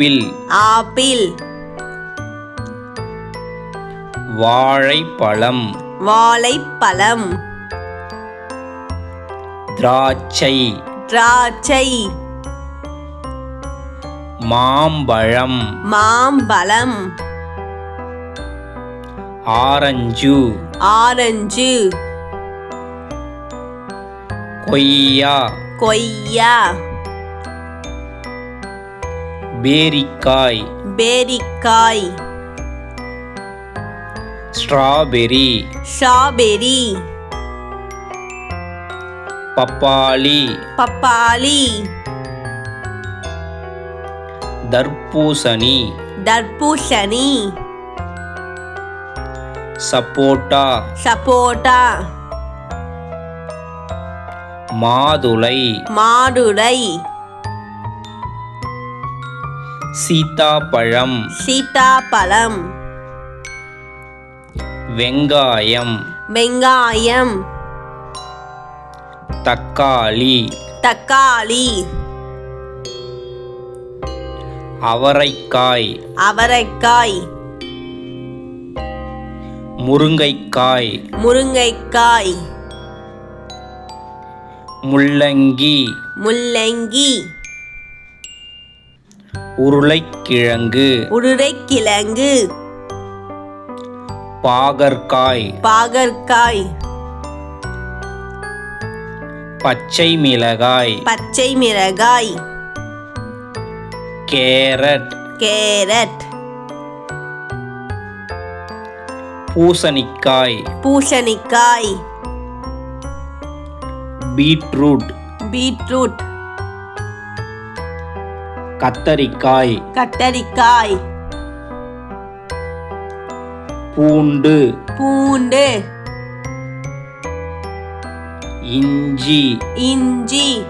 Apple apple. வாழைப்பழம் வாழைப்பழம். திராட்சை திராட்சை. மாம்பழம் மாம்பழம். Orange orange. கொய்யா கொய்யா. பேரிக்காய் பேரிக்காய். Strawberry strawberry. பப்பாளி பப்பாளி. தர்பூசணி தர்பூசணி. சப்போட்டா சப்போட்டா. மாதுளை மாதுளை. சீத்தாப்பழம் சீத்தாப்பழம். வெங்காயம் வெங்காயம். தக்காளி தக்காளி. அவரைக்காய் அவரைக்காய். முருங்கைக்காய் முருங்கைக்காய். முள்ளங்கி முள்ளங்கி. உருளைக்கிழங்கு உருளைக்கிழங்கு. பாகற்காய் பாகற்காய். பச்சை மிளகாய் பச்சை மிளகாய். Carrot carrot. பூசணிக்காய் பூசணிக்காய். Beetroot beetroot. கத்தரிக்காய் கத்தரிக்காய். பூண்டு பூண்டு. இஞ்சி இஞ்சி.